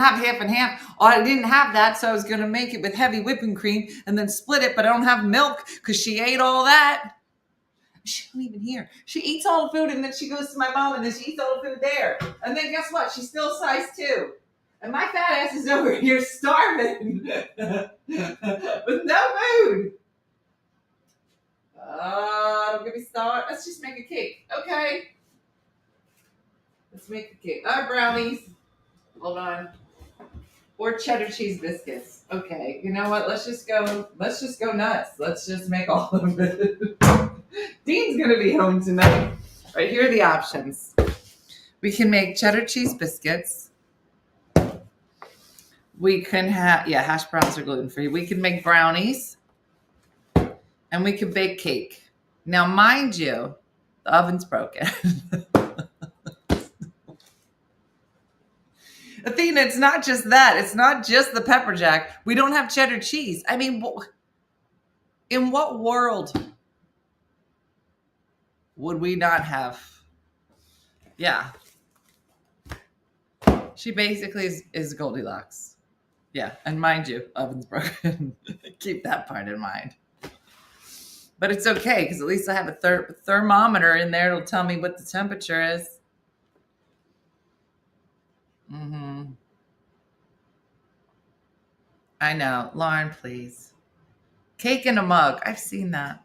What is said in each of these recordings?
have half and half. Oh, I didn't have that, so I was going to make it with heavy whipping cream and then split it, but I don't have milk because she ate all that. She don't even hear. She eats all the food and then she goes to my mom and then she eats all the food there. And then guess what? She's still size 2. And my fat ass is over here starving with no food. Don't get me started. Let's just make a cake. Okay. Let's make a cake. Brownies. Hold on. Or cheddar cheese biscuits. Okay. You know what? Let's just go nuts. Let's just make all of it. Dean's going to be home tonight. All right, here are the options. We can make cheddar cheese biscuits. We can have, hash browns are gluten-free. We can make brownies. And we can bake cake. Now, mind you, the oven's broken. Athena, it's not just that. It's not just the pepper jack. We don't have cheddar cheese. I mean, in what world would we not have? Yeah. She basically is Goldilocks. Yeah, and mind you, oven's broken. Keep that part in mind. But it's okay, because at least I have a thermometer in there. It'll tell me what the temperature is. I know. Lauren, please. Cake in a mug. I've seen that.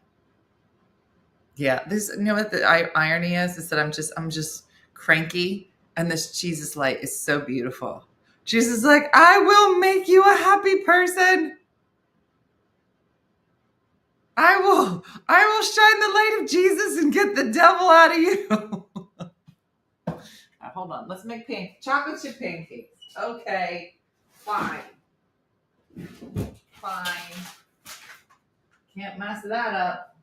Yeah. This, you know what the irony is that I'm just cranky, and this Jesus light is so beautiful. Jesus is like, I will make you a happy person. I will shine the light of Jesus and get the devil out of you. Right, hold on. Let's make chocolate chip pancakes. Okay. Fine. Can't mess that up.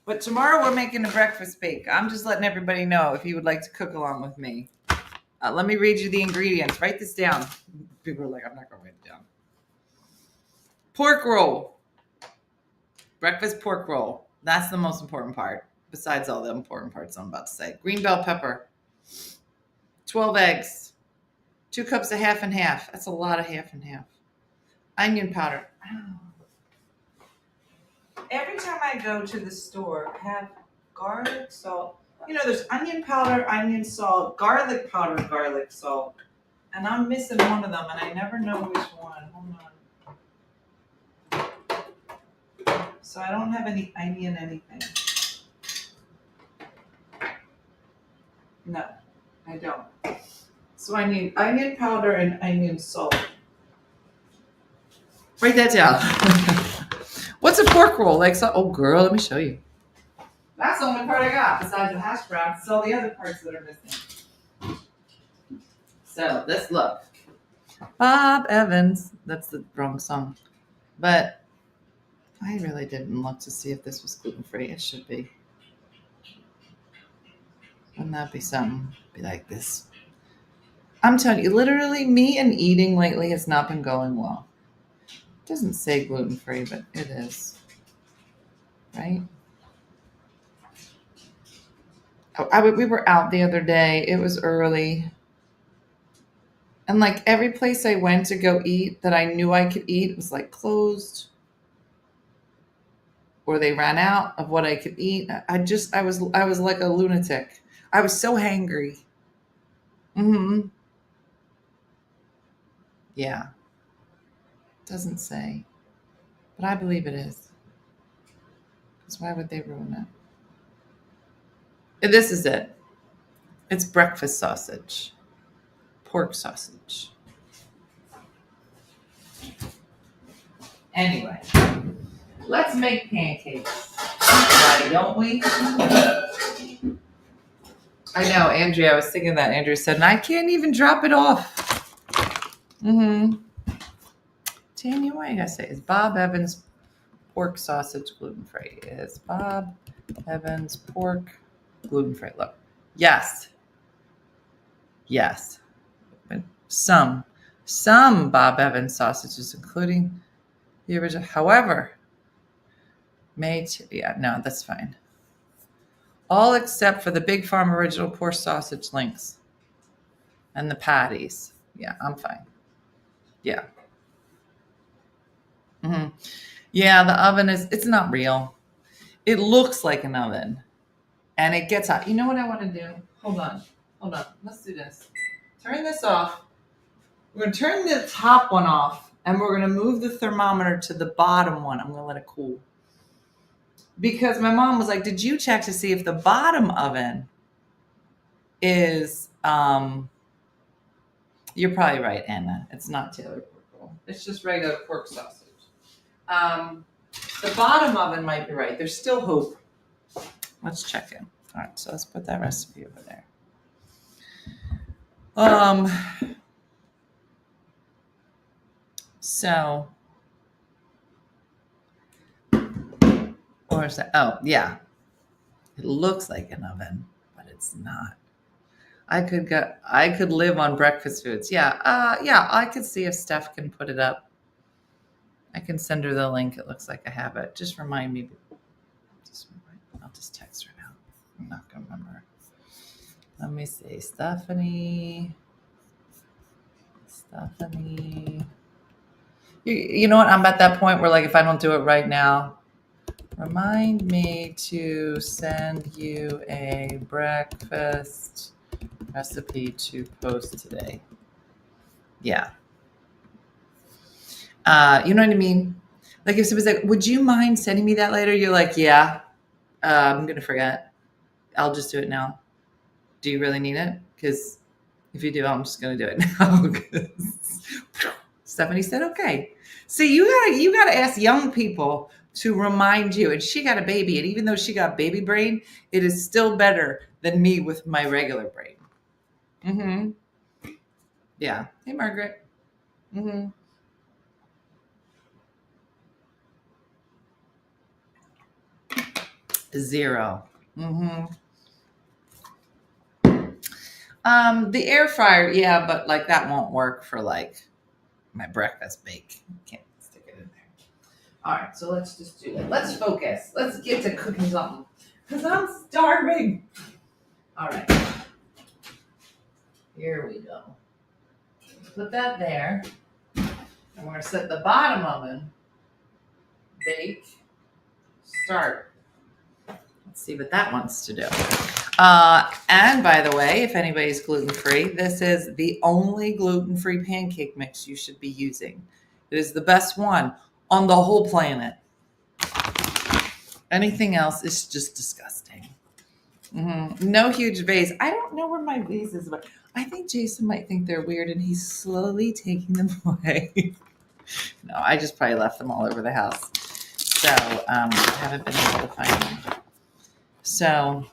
But tomorrow we're making a breakfast bake. I'm just letting everybody know if you would like to cook along with me. Let me read you the ingredients. Write this down. People are like, I'm not going to write it down. Pork roll. Breakfast pork roll. That's the most important part, besides all the important parts I'm about to say. Green bell pepper. 12 eggs. 2 cups of half and half. That's a lot of half and half. Onion powder. Every time I go to the store, I have garlic salt. You know, there's onion powder, onion salt, garlic powder, garlic salt. And I'm missing one of them, and I never know which one. Hold on. So I don't have any onion anything. No, I don't. So I need onion powder and onion salt. Write that down. What's a pork roll? Like, so, oh girl, let me show you. That's the only part I got besides the hash browns. It's all the other parts that are missing. So this look. Bob Evans. That's the wrong song. But I really didn't look to see if this was gluten-free. It should be. Wouldn't that be something? Be like this. I'm telling you, literally, me and eating lately has not been going well. It doesn't say gluten-free, but it is. Right? We were out the other day. It was early. And like every place I went to go eat that I knew I could eat was like closed. Or they ran out of what I could eat. I was like a lunatic. I was so hangry. Yeah. Doesn't say. But I believe it is. Because why would they ruin it? And this is it. It's breakfast sausage. Pork sausage. Anyway. Let's make pancakes. Why don't we? I know, Andrea, I was thinking that. Andrea said, and I can't even drop it off. Tanya, what I gotta say? Is Bob Evans pork sausage gluten-free? Is Bob Evans pork gluten-free? Look. Yes. Some Bob Evans sausages, including the original. However, no, that's fine. All except for the Big Farm original pork sausage links and the patties. Yeah, I'm fine. Yeah. Hmm. Yeah, the oven it's not real. It looks like an oven and it gets hot. You know what I want to do? Hold on. Hold on. Let's do this. Turn this off. We're going to turn the top one off and we're going to move the thermometer to the bottom one. I'm going to let it cool. Because my mom was like, "Did you check to see if the bottom oven is you're probably right, Anna. It's not Taylor pork roll. It's just regular pork sausage. The bottom oven might be right. There's still hope. Let's check it. All right, so let's put that recipe over there. So, or is that? Oh, yeah. It looks like an oven, but it's not. I could live on breakfast foods. Yeah. Yeah, I could see if Steph can put it up. I can send her the link. It looks like I have it. Just remind me. I'll just text her now. I'm not gonna remember. Let me see. Stephanie. You know what? I'm at that point where, like, if I don't do it right now, remind me to send you a breakfast recipe to post today. Yeah. You know what I mean? Like, if somebody's like, "Would you mind sending me that later?" You're like, "Yeah, I'm gonna forget. I'll just do it now." Do you really need it? Because if you do, I'm just gonna do it now. Stephanie said, "Okay." See, you gotta ask young people to remind you. And she got a baby, and even though she got baby brain, it is still better than me with my regular brain. Mm-hmm. Yeah. Hey, Margaret. Mm-hmm. Zero. Mm-hmm. The air fryer, yeah, but like that won't work for like my breakfast bake. Can't stick it in there. All right, so let's just do that. Let's focus. Let's get to cooking something because I'm starving. All right, here we go. Put that there, and we're gonna set the bottom oven. Bake. Start. Let's see what that wants to do. And by the way, if anybody's gluten-free, this is the only gluten-free pancake mix you should be using. It is the best one on the whole planet. Anything else is just disgusting. Mm-hmm. No huge vase. I don't know where my vase is, but I think Jason might think they're weird and he's slowly taking them away. No, I just probably left them all over the house. So I haven't been able to find them. So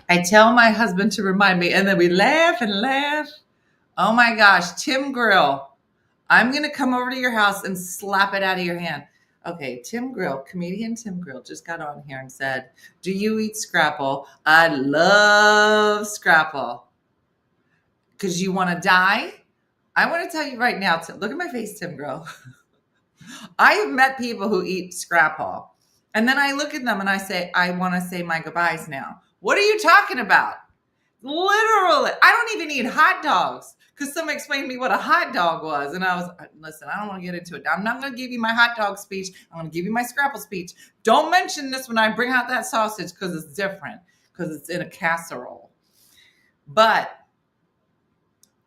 I tell my husband to remind me, and then we laugh and laugh. Oh my gosh, Tim Grill. I'm going to come over to your house and slap it out of your hand. Okay, Tim Grill, comedian Tim Grill, just got on here and said, "Do you eat Scrapple?" I love Scrapple. Because you want to die? I want to tell you right now, look at my face, Tim Grill. I have met people who eat Scrapple. And then I look at them and I say, "I want to say my goodbyes now." What are you talking about? Literally, I don't even eat hot dogs because someone explained to me what a hot dog was. And I was, listen, I don't want to get into it. I'm not going to give you my hot dog speech. I'm going to give you my Scrapple speech. Don't mention this when I bring out that sausage because it's different, because it's in a casserole. But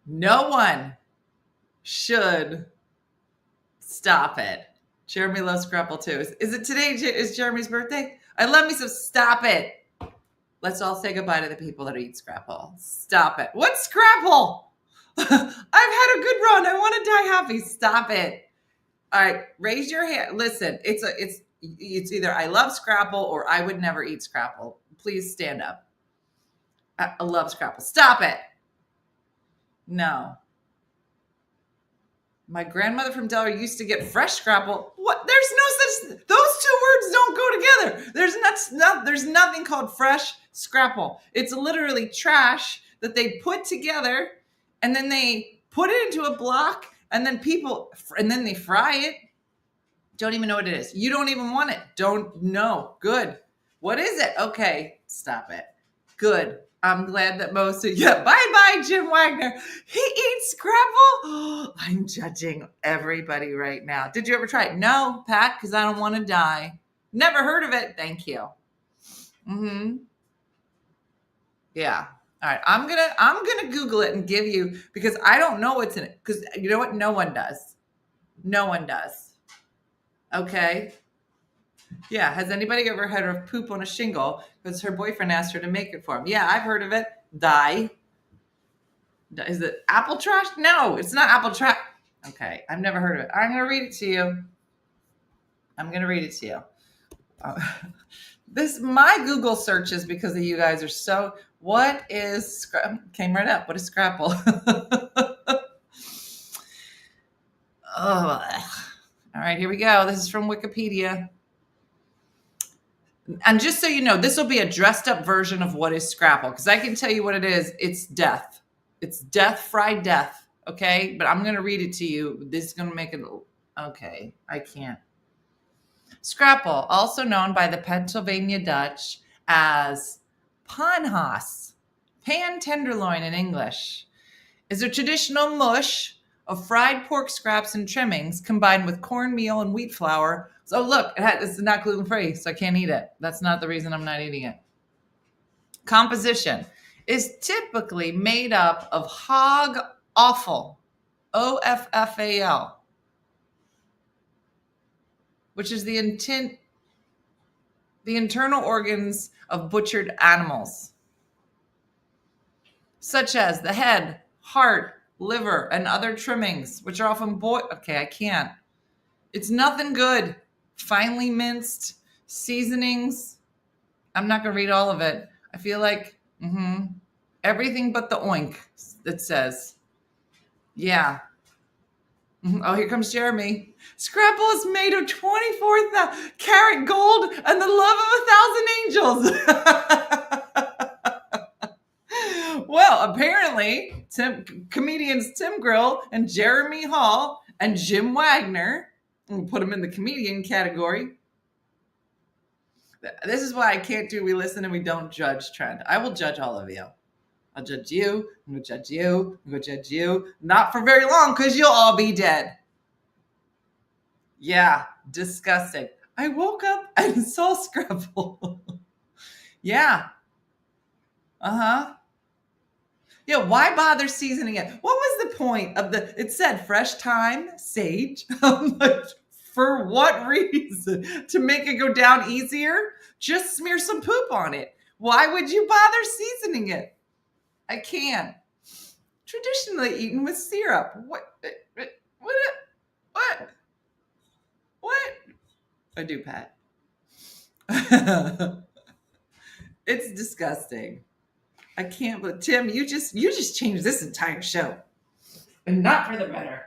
no one should stop it. Jeremy loves Scrapple too. Is it today? Is Jeremy's birthday? I love me some. Stop it. Let's all say goodbye to the people that eat Scrapple. Stop it. What's Scrapple? I've had a good run. I want to die happy. Stop it. All right, raise your hand. Listen, it's either I love Scrapple or I would never eat Scrapple. Please stand up. I love Scrapple. Stop it. No. My grandmother from Delaware used to get fresh Scrapple. What? There's no such. Those two words don't go together. There's nothing called fresh Scrapple. It's literally trash that they put together, and then they put it into a block, and then they fry it. Don't even know what it is. You don't even want it. Don't know. Good. What is it? Okay, stop it. Good. I'm glad that most of you, bye-bye, Jim Wagner. He eats Scrapple. I'm judging everybody right now. Did you ever try it? No, Pat, because I don't want to die. Never heard of it. Thank you. Mm-hmm. Yeah. All right. I'm gonna Google it and give you, because I don't know what's in it. Because you know what? No one does. No one does. Okay. Yeah. Has anybody ever had her poop on a shingle because her boyfriend asked her to make it for him? Yeah, I've heard of it. Die. Is it apple trash? No, it's not apple trash. Okay. I've never heard of it. I'm gonna read it to you. My Google searches, because of you guys, are so. What is came right up? What is Scrapple? Oh, all right, here we go. This is from Wikipedia. And just so you know, this will be a dressed up version of what is Scrapple, because I can tell you what it is. It's death. It's death, fried death. Okay, but I'm going to read it to you. This is going to make it. Okay, I can't. Scrapple, also known by the Pennsylvania Dutch as panhaas, pan tenderloin in English, is a traditional mush of fried pork scraps and trimmings combined with cornmeal and wheat flour. So look, it's not gluten-free, so I can't eat it. That's not the reason I'm not eating it. Composition is typically made up of hog offal, OFFAL, which is the internal organs of butchered animals, such as the head, heart, liver, and other trimmings, which are often boiled. Okay, I can't. It's nothing good. Finely minced seasonings. I'm not going to read all of it. I feel like everything but the oink, it says. Yeah. Oh, here comes Jeremy. Scrapple is made of 24 karat gold and the love of 1,000 angels. Well, apparently, comedians Tim Grill and Jeremy Hall and Jim Wagner, we'll put them in the comedian category. This is why I can't do we listen and we don't judge trend. I will judge all of you. I'll judge you. I'm going to judge you. I'm going to judge you. Not for very long, because you'll all be dead. Yeah, disgusting. I woke up and saw Scrapple. Yeah. Uh-huh. Yeah, why bother seasoning it? What was the point of it said fresh thyme, sage. I'm like, for what reason? To make it go down easier? Just smear some poop on it. Why would you bother seasoning it? I can't. Traditionally eaten with syrup. What? I do, Pat. It's disgusting. I can't. But Tim, you just changed this entire show, and not for the better.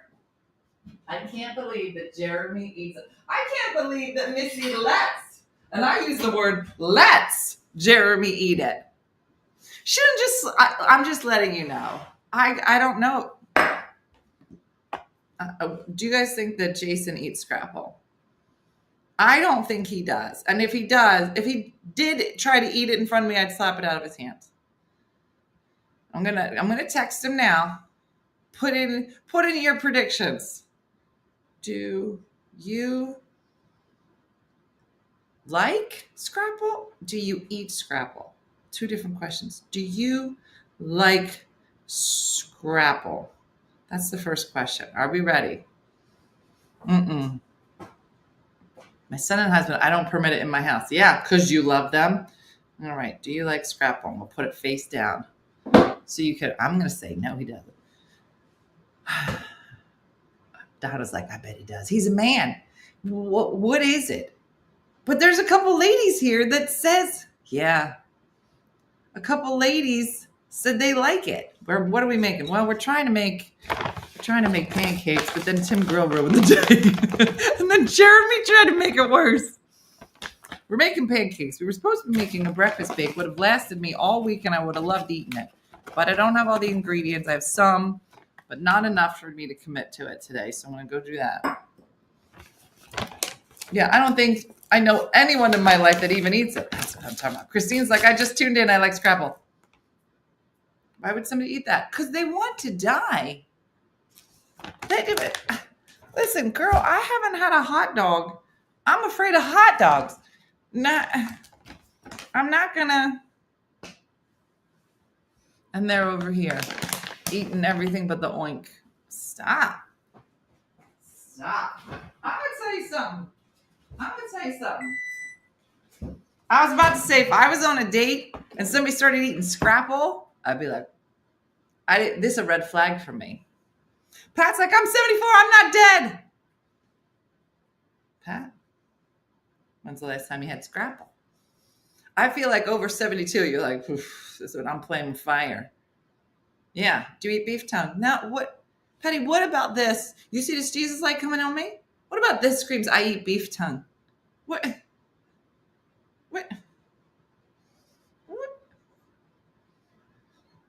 I can't believe that Jeremy eats it. I can't believe that Missy lets, and I use the word lets Jeremy eat it. Shouldn't just. I'm just letting you know. I don't know. Do you guys think that Jason eats Scrapple? I don't think he does. And if he did try to eat it in front of me, I'd slap it out of his hands. I'm gonna text him now. Put in your predictions. Do you like Scrapple? Do you eat Scrapple? Two different questions. Do you like Scrapple? That's the first question. Are we ready? My son and husband, I don't permit it in my house. Yeah, because you love them. All right. Do you like Scrapple? We'll put it face down. So you could, I'm going to say, no, he doesn't. Donna's like, I bet he does. He's a man. What is it? But there's a couple ladies here that says, yeah. A couple ladies said they like it. What are we making? Well, we're trying to make pancakes, but then Tim Grill ruined the day. And then Jeremy tried to make it worse. We're making pancakes. We were supposed to be making a breakfast bake. Would have lasted me all week, and I would have loved eating it. But I don't have all the ingredients. I have some, but not enough for me to commit to it today. So I'm going to go do that. Yeah, I don't think I know anyone in my life that even eats it. That's what I'm talking about. Christine's like, I just tuned in. I like Scrapple. Why would somebody eat that? Because they want to die. They do it. Listen, girl, I haven't had a hot dog. I'm afraid of hot dogs. I'm not gonna. And they're over here eating everything but the oink. Stop. I'm gonna tell you something. I was about to say, if I was on a date and somebody started eating Scrapple, I'd be like, this is a red flag for me. Pat's like, I'm 74, I'm not dead. Pat, when's the last time you had Scrapple? I feel like over 72, you're like, this is what I'm playing with fire. Yeah. Do you eat beef tongue? No. What? Patty, what about this? You see this Jesus light coming on me? What about this screams, I eat beef tongue? What?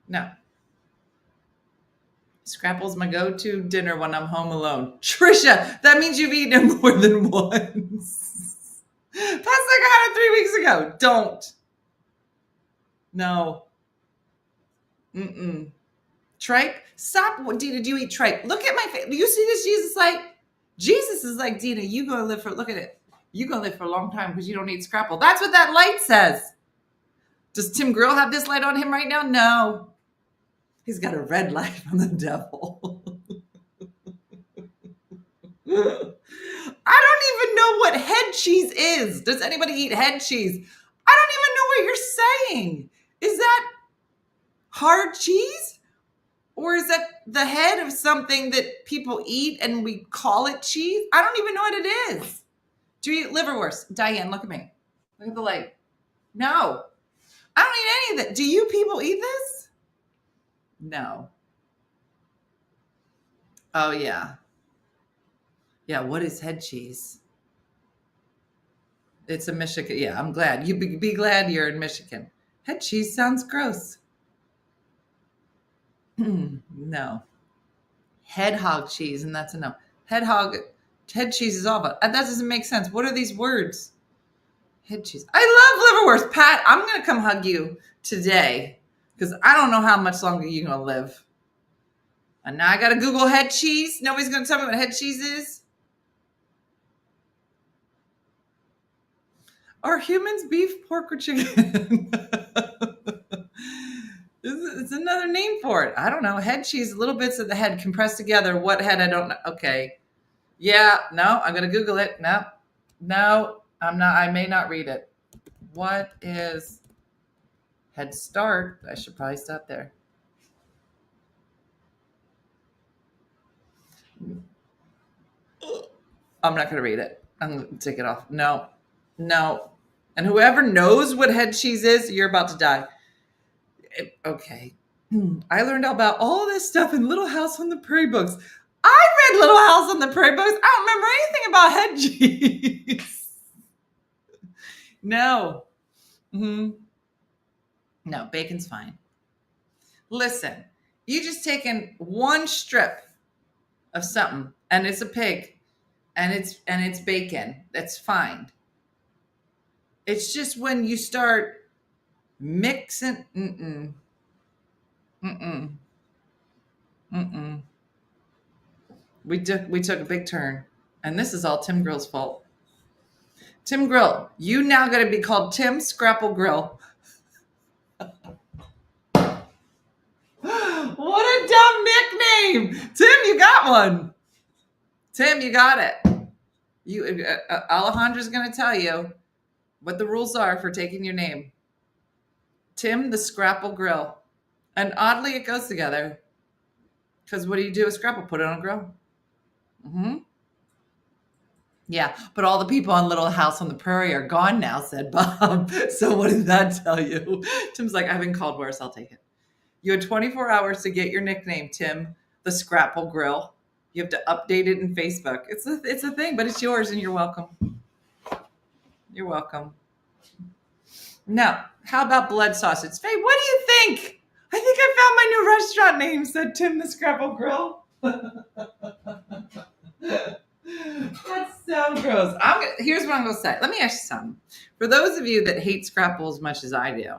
No. Scrapple's my go-to dinner when I'm home alone. Trisha, that means you've eaten it more than once. That's like I had it 3 weeks ago. Don't. No. Tripe? Stop. Dina, do you eat tripe? Look at my face. Do you see this Jesus light? Jesus is like, Dina, you gonna live for, look at it. You gonna live for a long time because you don't eat Scrapple. That's what that light says. Does Tim Grill have this light on him right now? No. He's got a red light from the devil. I don't even know what head cheese is. Does anybody eat head cheese? I don't even know what you're saying. Is that hard cheese? Or is that the head of something that people eat and we call it cheese? I don't even know what it is. Do you eat liverwurst? Diane, look at me. Look at the light. No. I don't eat any of that. Do you people eat this? No. Oh, yeah. Yeah, what is head cheese? It's a Michigan. Yeah, I'm glad. You be glad you're in Michigan. Head cheese sounds gross. No. Head hog cheese, and that's a no. Head cheese is all about. That doesn't make sense. What are these words? Head cheese. I love liverwurst. Pat, I'm going to come hug you today because I don't know how much longer you're going to live. And now I got to Google head cheese. Nobody's going to tell me what head cheese is. Are humans beef, pork, or chicken? It's another name for it. I don't know. Head cheese, little bits of the head compressed together. What head? I don't know. Okay. Yeah. No, I'm going to Google it. No, I'm not. I may not read it. What is Head Start? I should probably stop there. I'm not going to read it. I'm going to take it off. No. And whoever knows what head cheese is, you're about to die. Okay. I learned about all this stuff in Little House on the Prairie books. I read Little House on the Prairie books. I don't remember anything about head cheese. No. No, bacon's fine. Listen, you just taken one strip of something and it's a pig and it's bacon. That's fine. It's just when you start mixing. We took a big turn, and this is all Tim Grill's fault. Tim Grill, you now got to be called Tim Scrapple Grill. What a dumb nickname, Tim! You got one. Tim, you got it. Alejandra's going to tell you what the rules are for taking your name. Tim the Scrapple Grill. And oddly, it goes together. Because what do you do with Scrapple? Put it on a grill. Yeah, but all the people on Little House on the Prairie are gone now, said Bob. So what did that tell you? Tim's like, I've been called worse. I'll take it. You had 24 hours to get your nickname, Tim the Scrapple Grill. You have to update it in Facebook. It's a thing, but it's yours, and you're welcome. You're welcome. Now, how about blood sausage? Faye, what do you think? I think I found my new restaurant name, said Tim the Scrapple Grill. That's so gross. Here's what I'm going to say. Let me ask you something. For those of you that hate Scrapple as much as I do,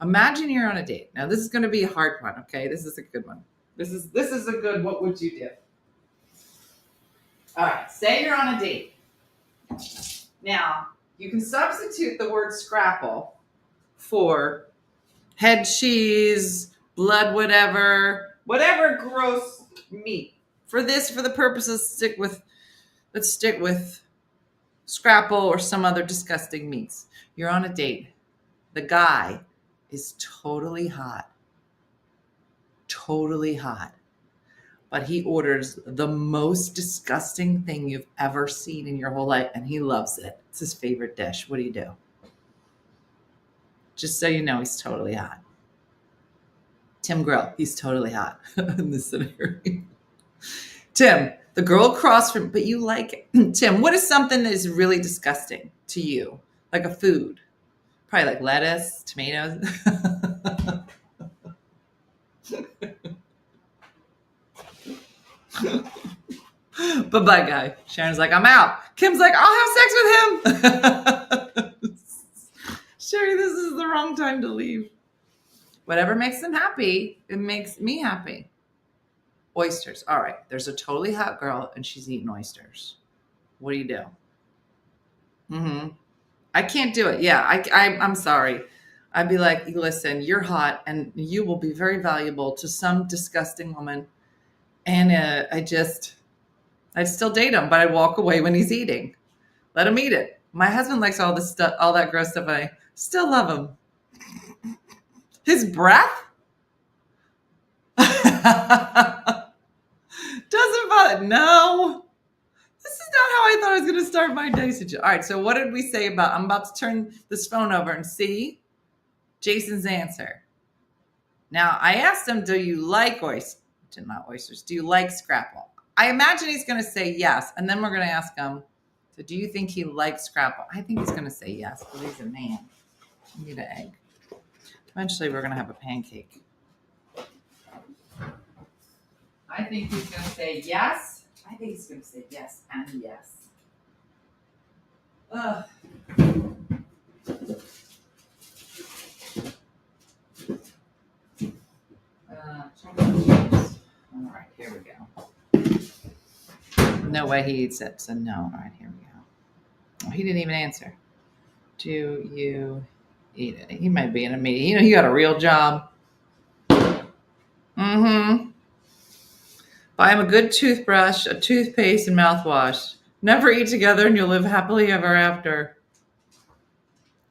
Imagine you're on a date. Now this is going to be a hard one, okay? This is a good one. This is a good what would you do? All right, say you're on a date. Now, you can substitute the word scrapple for head cheese, blood whatever gross meat. For the purposes let's stick with scrapple or some other disgusting meats. You're on a date. The guy is totally hot. Totally hot. But he orders the most disgusting thing you've ever seen in your whole life, and he loves it. It's his favorite dish. What do you do? Just so you know, he's totally hot. Tim Grill, he's totally hot in this scenario. Tim, the girl across from, but you like it. Tim, what is something that is really disgusting to you? Like a food? Probably like lettuce, tomatoes. Bye-bye, guy. Sharon's like, I'm out. Kim's like, I'll have sex with him. Sherry, this is the wrong time to leave. Whatever makes them happy, it makes me happy. Oysters. All right. There's a totally hot girl and she's eating oysters. What do you do? I can't do it. Yeah, I'm sorry. I'd be like, listen, you're hot and you will be very valuable to some disgusting woman. And I'd still date him, but I'd walk away when he's eating. Let him eat it. My husband likes all this stuff, all that gross stuff, and I still love him. His breath? Doesn't bother. No. This is not how I thought I was going to start my day. All right, so what did we say about, I'm about to turn this phone over and see Jason's answer. Now, I asked him, do you like oysters? Not oysters. Do you like scrapple? I imagine he's going to say yes. And then we're going to ask him, so do you think he likes scrapple? I think he's going to say yes, because he's a man. I need an egg. Eventually, we're going to have a pancake. I think he's going to say yes. I think he's going to say yes and yes. Ugh. All right, here we go. No way he eats it, so no. All right, here we go. Oh, he didn't even answer. Do you eat it? He might be in a meeting. You know, he got a real job. Buy him a good toothbrush, a toothpaste, and mouthwash. Never eat together and you'll live happily ever after.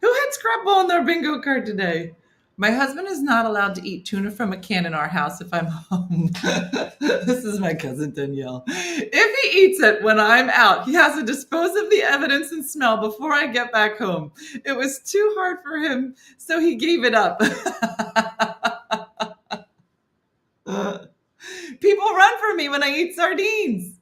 Who had scrapple on their bingo card today? My husband is not allowed to eat tuna from a can in our house if I'm home. This is my cousin Danielle. If he eats it when I'm out, he has to dispose of the evidence and smell before I get back home. It was too hard for him, so he gave it up. People run from me when I eat sardines.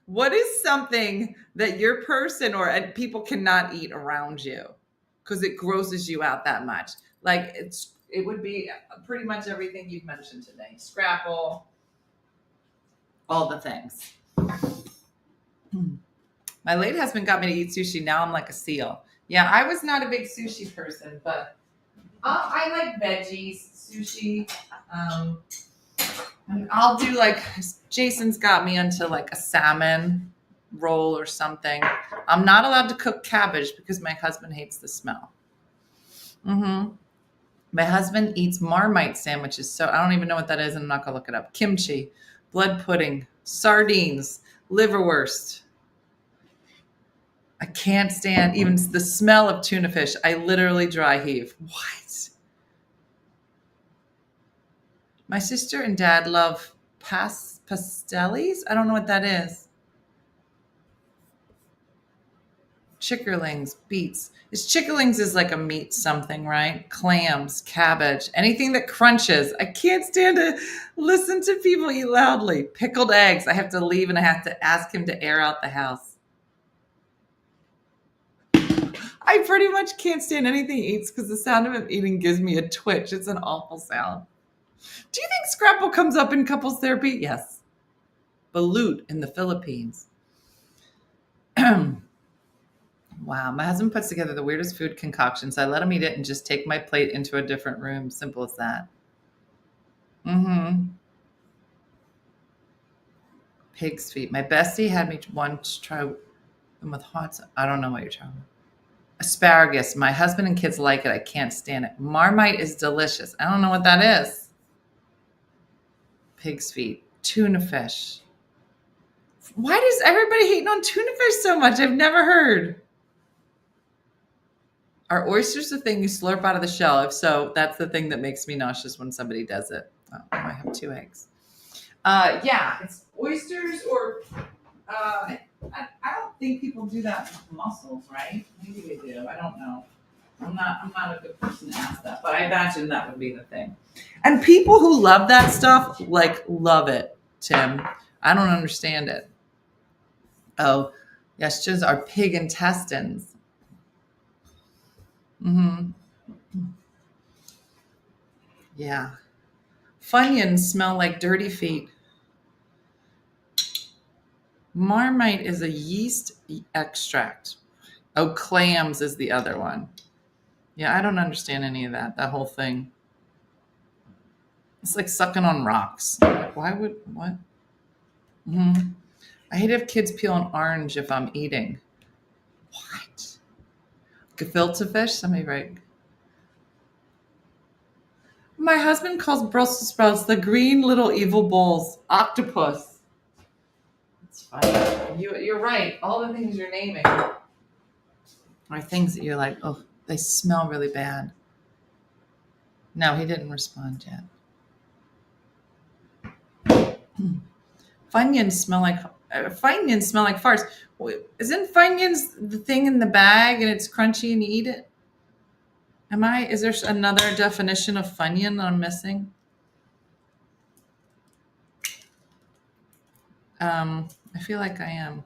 What is something that your person or people cannot eat around you because it grosses you out that much? Like it would be pretty much everything you've mentioned today. Scrapple, all the things. My late husband got me to eat sushi. Now I'm like a seal. Yeah, I was not a big sushi person, but I like veggies, sushi. And I'll do like, Jason's got me into like a salmon roll or something. I'm not allowed to cook cabbage because my husband hates the smell. My husband eats Marmite sandwiches, so I don't even know what that is, and I'm not gonna look it up. Kimchi, blood pudding, sardines, liverwurst. I can't stand even the smell of tuna fish. I literally dry heave. What? My sister and dad love pastellis. I don't know what that is. Chickerlings, beets. Chickerlings is like a meat something, right? Clams, cabbage, anything that crunches. I can't stand to listen to people eat loudly. Pickled eggs. I have to leave and I have to ask him to air out the house. I pretty much can't stand anything he eats because the sound of him eating gives me a twitch. It's an awful sound. Do you think scrapple comes up in couples therapy? Yes. Balut in the Philippines. Wow. My husband puts together the weirdest food concoctions. I let him eat it and just take my plate into a different room. Simple as that. Mm-hmm. Pig's feet. My bestie had me once try them with hot sauce. I don't know what you're talking about. Asparagus. My husband and kids like it. I can't stand it. Marmite is delicious. I don't know what that is. Pig's feet. Tuna fish. Why does everybody hate on tuna fish so much? I've never heard. Are oysters the thing you slurp out of the shell? If so, that's the thing that makes me nauseous when somebody does it. Oh, I have 2 eggs. Yeah, it's oysters or I don't think people do that with mussels, right? Maybe they do. I don't know. I'm not a good person to ask that, but I imagine that would be the thing. And people who love that stuff, like, love it, Tim. I don't understand it. Oh, yes, just our pig intestines. Mm-hmm. Yeah. Funyuns smell like dirty feet. Marmite is a yeast extract. Oh, clams is the other one. Yeah, I don't understand any of that. That whole thing. It's like sucking on rocks. Like, why would what? Mm-hmm. I hate if kids peel an orange if I'm eating. What? Gefilte fish? Somebody write. My husband calls Brussels sprouts the green little evil bulls. Octopus. It's funny. You're right. All the things you're naming are things that you're like, oh, they smell really bad. No, he didn't respond yet. Funyuns smell like farts. Isn't Funyuns the thing in the bag and it's crunchy and you eat it? Is there another definition of Funyun I'm missing? I feel like I am.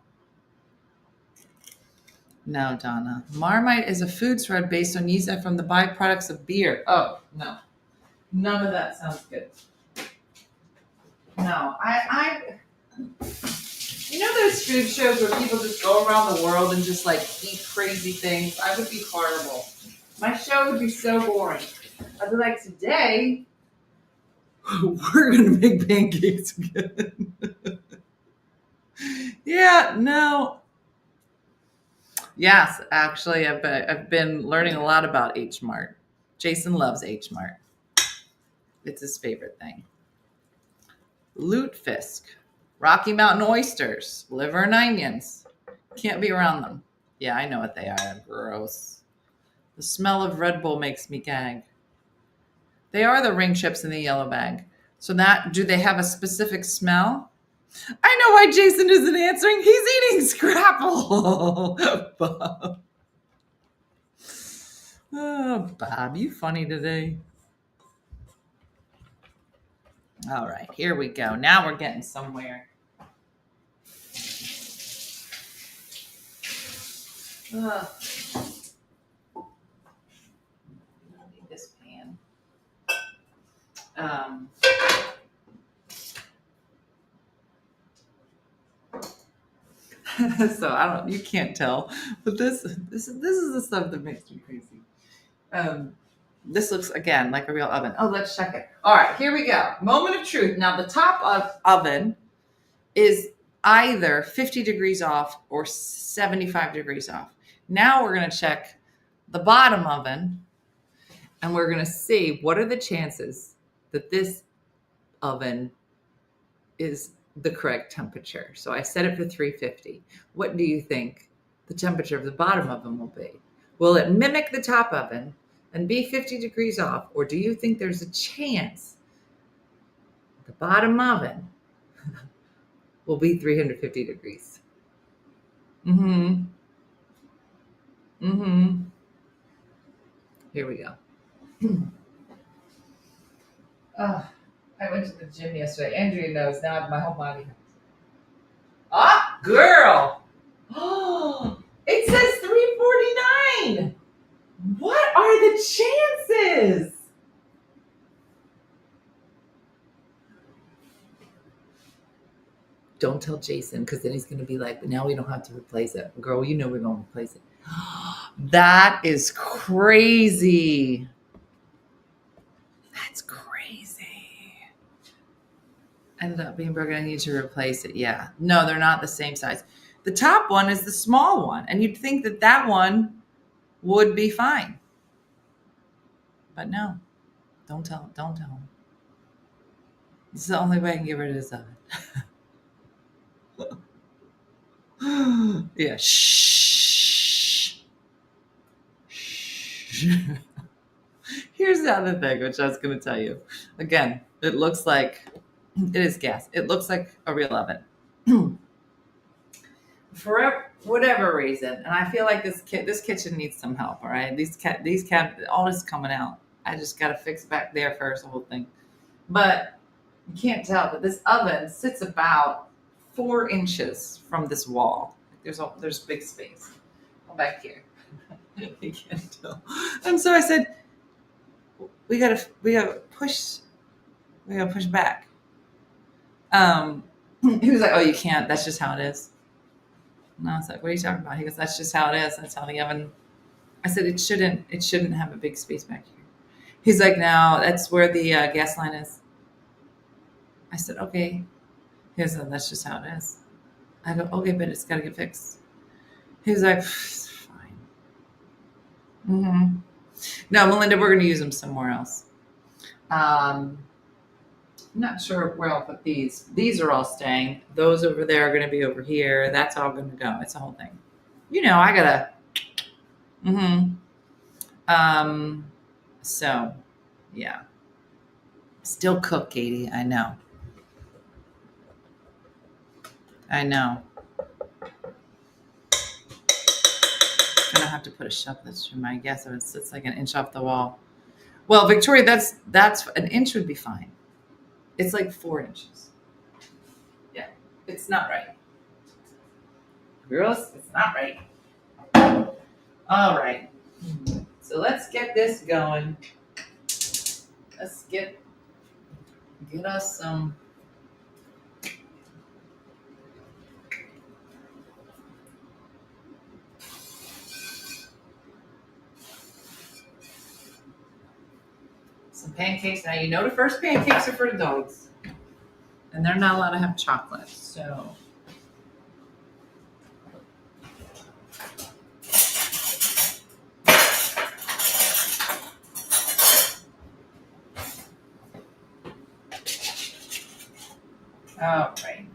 No, Donna. Marmite is a food thread based on yeast from the byproducts of beer. Oh, no. None of that sounds good. No, you know those food shows where people just go around the world and just like eat crazy things? I would be horrible. My show would be so boring. I'd be like, today, we're going to make pancakes again. Yeah, no. Yes, actually, I've been learning a lot about H Mart. Jason loves H Mart. It's his favorite thing. Lutefisk, Rocky Mountain oysters, liver and onions. Can't be around them. Yeah, I know what they are. Gross. The smell of Red Bull makes me gag. They are the ring chips in the yellow bag. So do they have a specific smell? I know why Jason isn't answering. He's eating Scrapple. Bob. Oh, Bob, you funny today. All right, here we go. Now we're getting somewhere. Ugh. I need this pan. So you can't tell, but this is the stuff that makes me crazy. This looks again like a real oven. Oh, let's check it. All right, here we go. Moment of truth. Now the top of oven is either 50 degrees off or 75 degrees off. Now we're going to check the bottom oven and we're going to see what are the chances that this oven is the correct temperature. So I set it for 350. What do you think the temperature of the bottom oven will be? Will it mimic the top oven and be 50 degrees off? Or do you think there's a chance the bottom oven will be 350 degrees? Mm-hmm. Mm-hmm. Here we go. I went to the gym yesterday. Andrea knows. Now I have my whole body. Ah, girl. Oh, it says 349. What are the chances? Don't tell Jason because then he's going to be like, now we don't have to replace it. Girl, you know we're going to replace it. That is crazy. That's crazy. Ended up being broken. I need to replace it. Yeah. No, they're not the same size. The top one is the small one, and you'd think that that one would be fine. But no, don't tell him. Don't tell him. This is the only way I can get rid of this oven. Yeah. Shh. Shh. Here's the other thing, which I was going to tell you. Again, it looks like it is gas. It looks like a real oven. For whatever reason, and I feel like this kitchen needs some help. All right, these all this is coming out. I just got to fix back there first, the whole thing. But you can't tell, but this oven sits about 4 inches from this wall. There's big space. Go back here. You can't tell. And so I said, we gotta push back. He was like, oh, you can't. That's just how it is. And I was like, what are you talking about? He goes, that's just how it is. That's how the oven. I said, it shouldn't have a big space back here. He's like, no, that's where the gas line is. I said, okay. He goes, that's just how it is. I go, okay, but it's got to get fixed. He's like, it's fine. Mm-hmm. No, Melinda, we're going to use them somewhere else. I'm not sure where I'll put these. These are all staying. Those over there are going to be over here. That's all going to go. It's a whole thing. You know, I got to. So, yeah. Still cook, Katie. I know. Gonna have to put a shelf. That's true. My guess it's like an inch off the wall. Well, Victoria, that's an inch would be fine. It's like 4 inches. Yeah, it's not right. Girls, it's not right. All right. So let's get this going. Let's get us some. Some pancakes. Now, you know the first pancakes are for the dogs. And they're not allowed to have chocolate. So. All right.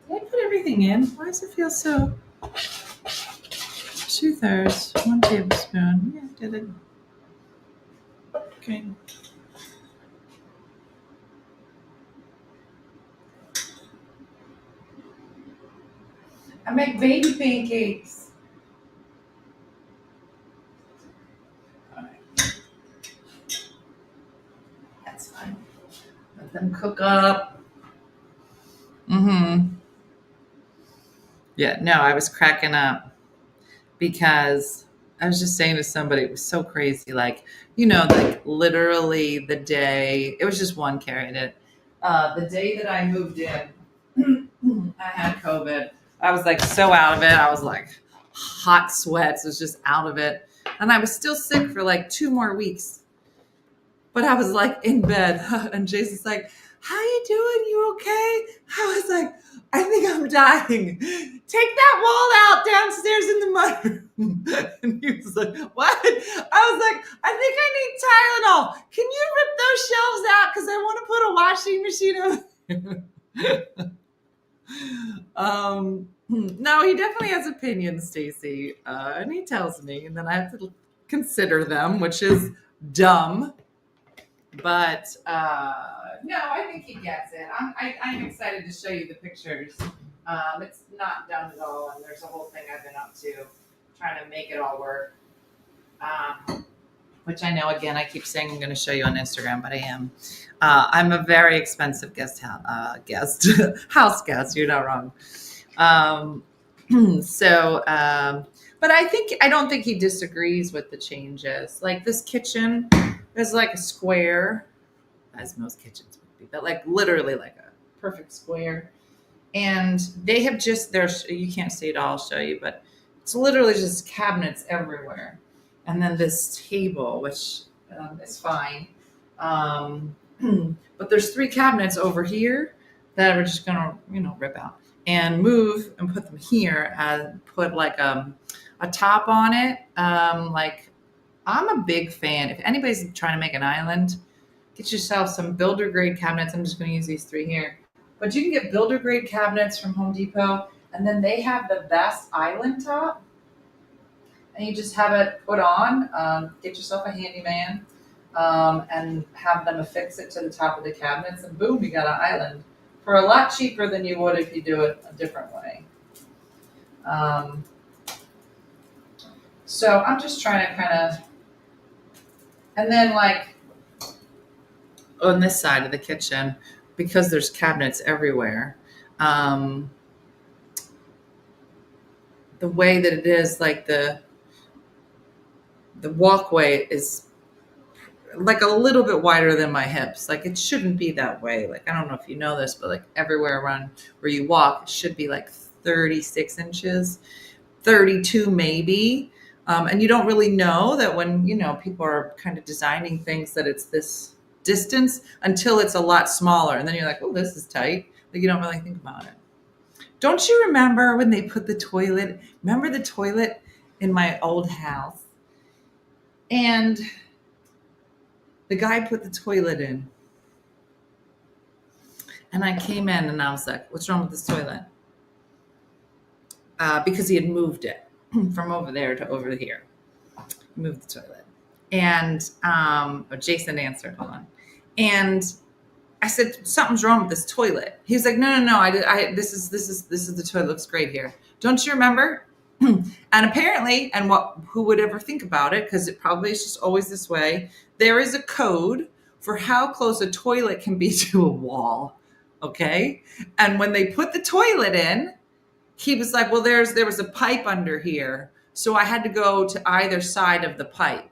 Did I put everything in? Why does it feel so? 2/3, 1 tablespoon. Yeah, I did it. Okay. I make baby pancakes. All right. That's fine. Let them cook up. Yeah, no, I was cracking up because I was just saying to somebody, it was so crazy. Like, you know, like literally the day, it was just one carried it. The day that I moved in, I had COVID. I was like so out of it. I was like hot sweats, was just out of it. And I was still sick for like 2 more weeks. But I was like in bed and Jason's like, how you doing? You okay? I was like, I think I'm dying. Take that wall out downstairs in the mudroom. And he was like, what? I was like, I think I need Tylenol. Can you rip those shelves out? Because I want to put a washing machine over there. No, he definitely has opinions, Stacey. And he tells me, and then I have to consider them, which is dumb. But no, I think he gets it. I'm excited to show you the pictures. It's not done at all, and there's a whole thing I've been up to trying to make it all work. Which I know, again, I keep saying I'm going to show you on Instagram, but I am. I'm a very expensive house guest. You're not wrong. But I don't think he disagrees with the changes. Like this kitchen is like a square, as most kitchens would be, but like literally like a perfect square. And they have you can't see it all, I'll show you, but It's literally just cabinets everywhere. And then this table, which is fine. But there's 3 cabinets over here that we're just gonna, rip out and move and put them here and put like a top on it. Like I'm a big fan. If anybody's trying to make an island, get yourself some builder grade cabinets. I'm just going to use these 3 here. But you can get builder grade cabinets from Home Depot, and then they have the best island top. And you just have it put on. Get yourself a handyman and have them affix it to the top of the cabinets, and boom, you got an island for a lot cheaper than you would if you do it a different way. So I'm just trying to kind of, and then like on this side of the kitchen, because there's cabinets everywhere, the way that it is, like the walkway is like a little bit wider than my hips. Like it shouldn't be that way. Like, I don't know if you know this, but like everywhere around where you walk, it should be like 36 inches, 32 maybe. And you don't really know that when, people are kind of designing things that it's this distance until it's a lot smaller. And then you're like, oh, this is tight. Like you don't really think about it. Don't you remember when they put the toilet? Remember the toilet in my old house? And the guy put the toilet in. And I came in and I was like, what's wrong with this toilet? Because he had moved it from over there to over here. He moved the toilet. And Jason answered, hold on. And I said, something's wrong with this toilet. He was like, no. This is the toilet. Looks great here. Don't you remember? And apparently, and who would ever think about it? Because it probably is just always this way. There is a code for how close a toilet can be to a wall. Okay. And when they put the toilet in, he was like, well, there was a pipe under here. So I had to go to either side of the pipe.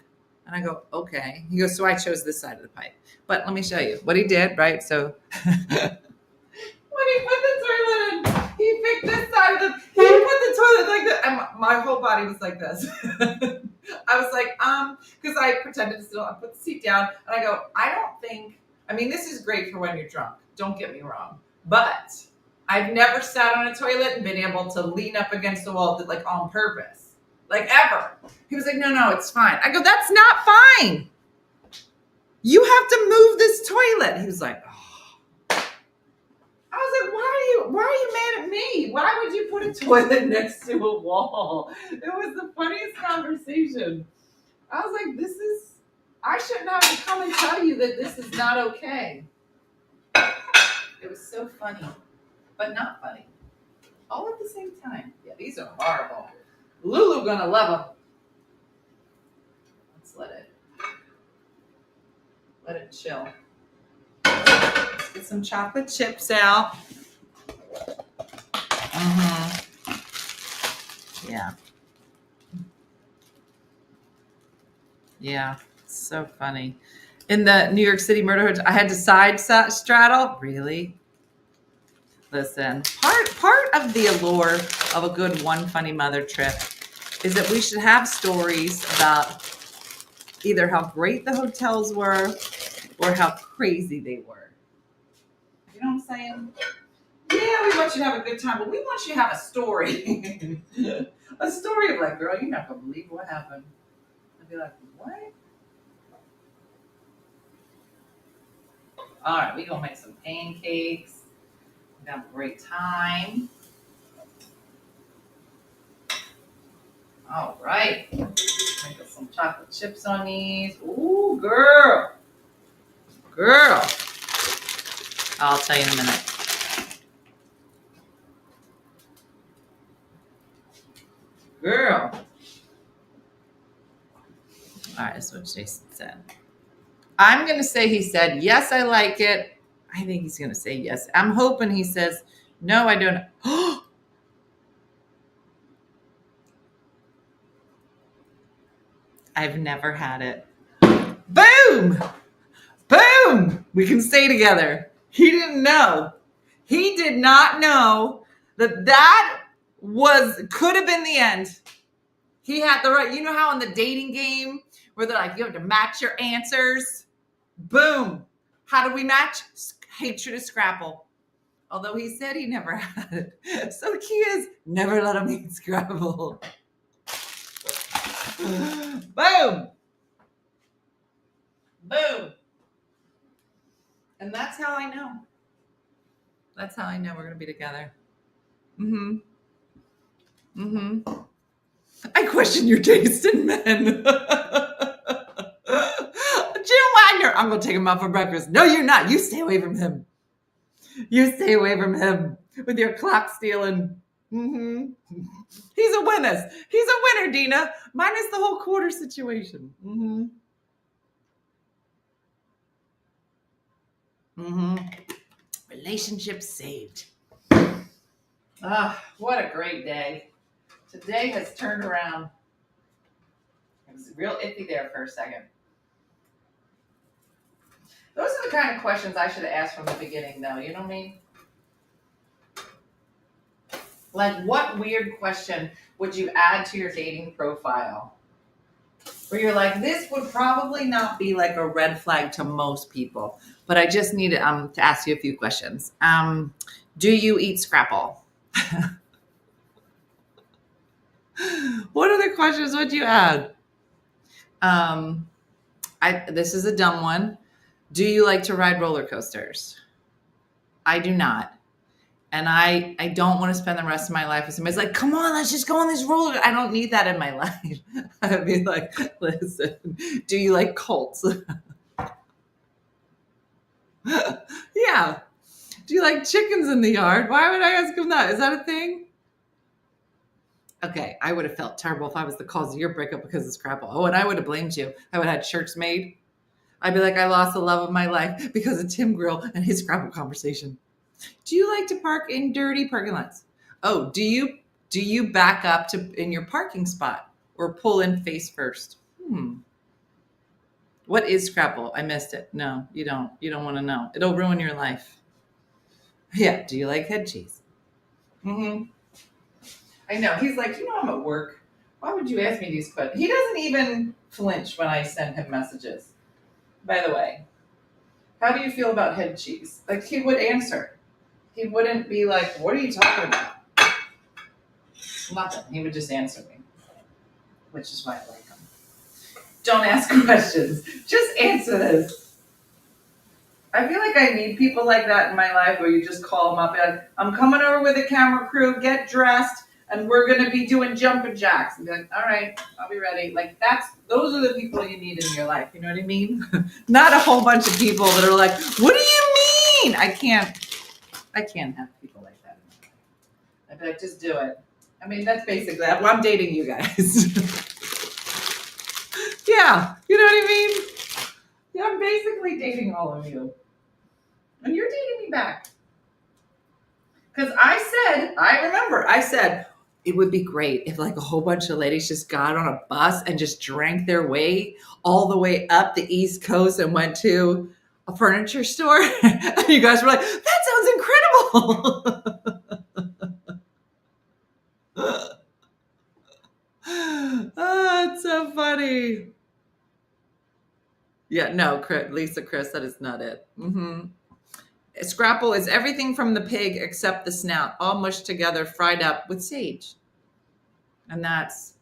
And I go, okay. He goes, so I chose this side of the pipe. But let me show you what he did, right? So when he put the toilet in, he picked this side of he put the toilet like that. And my whole body was like this. I was like, because I pretended to still, I put the seat down and I go, this is great for when you're drunk. Don't get me wrong. But I've never sat on a toilet and been able to lean up against the wall like on purpose. Like ever. He was like, no, it's fine. I go, that's not fine. You have to move this toilet. He was like, oh. I was like, why are you mad at me? Why would you put a toilet next to a wall? It was the funniest conversation. I was like, I shouldn't have to come and tell you that this is not okay. It was so funny, but not funny. All at the same time. Yeah, these are horrible. Lulu gonna love them. Let's let it chill. Let's get some chocolate chips out. Yeah. Yeah, it's so funny. In the New York City murder hotel, I had to side straddle. Really? Listen, part of the allure of a good One Funny Mother trip is that we should have stories about either how great the hotels were or how crazy they were. You know what I'm saying? Yeah, we want you to have a good time, but we want you to have a story. A story of like, girl, you're not going to believe what happened. I'd be like, what? All right, we're going to make some pancakes. We're going to have a great time. All right. Make some chocolate chips on these. Ooh, girl. I'll tell you in a minute. Girl. All right, that's what Jason said. I'm going to say he said, yes, I like it. I think he's going to say yes. I'm hoping he says, no, I don't. I've never had it. Boom! Boom! We can stay together. He didn't know. He did not know that could have been the end. He had the right, you know how in the dating game where they're like, you have to match your answers? Boom. How do we match? Hatred of Scrapple. Although he said he never had it. So the key is never let him eat Scrapple. Boom. Boom. And that's how I know. That's how I know we're going to be together. Mm-hmm. Mm-hmm. I question your taste in men. Jim Wagner. I'm going to take him out for breakfast. No, you're not. You stay away from him. You stay away from him with your clock stealing. Mm-hmm. He's a winner. He's a winner, Dina. Minus the whole quarter situation. Mm-hmm. Mm-hmm. Relationship saved. Ah, what a great day. Today has turned around. It was real iffy there for a second. Those are the kind of questions I should have asked from the beginning, though. You know what I mean? Like, what weird question would you add to your dating profile? Where you're like, this would probably not be like a red flag to most people, but I just need to ask you a few questions. Do you eat Scrapple? What other questions would you add? This is a dumb one. Do you like to ride roller coasters? I do not. And I don't want to spend the rest of my life with somebody. It's like, come on, let's just go on this roller. I don't need that in my life. I'd be like, listen, do you like cults? Yeah. Do you like chickens in the yard? Why would I ask him that? Is that a thing? Okay, I would have felt terrible if I was the cause of your breakup because of Scrapple. Oh, and I would have blamed you. I would have had shirts made. I'd be like, I lost the love of my life because of Tim Grill and his Scrapple conversation. Do you like to park in dirty parking lots? Oh, do you back up to in your parking spot or pull in face first? What is Scrapple? I missed it. No, you don't. You don't want to know. It'll ruin your life. Yeah. Do you like head cheese? Mm-hmm. I know. He's like, I'm at work. Why would you ask me these questions? He doesn't even flinch when I send him messages. By the way, how do you feel about head cheese? Like, he would answer. He wouldn't be like, what are you talking about? Nothing. He would just answer me, which is why I like him. Don't ask questions. Just answer this. I feel like I need people like that in my life where you just call them up and like, I'm coming over with a camera crew, get dressed, and we're going to be doing jumping jacks. And be like, all right, I'll be ready. Like, those are the people you need in your life. You know what I mean? Not a whole bunch of people that are like, what do you mean? I can't have people like that in my life. I'd be like, just do it. I mean, that's basically, well, I'm dating you guys. Yeah, you know what I mean? Yeah, I'm basically dating all of you. And you're dating me back. Because I said, it would be great if like a whole bunch of ladies just got on a bus and just drank their way all the way up the East Coast and went to a furniture store. And you guys were like, that sounds incredible. Oh, it's so funny. Yeah, no, Chris, that is not it. Mm-hmm. Scrapple is everything from the pig except the snout, all mushed together, fried up with sage. And that's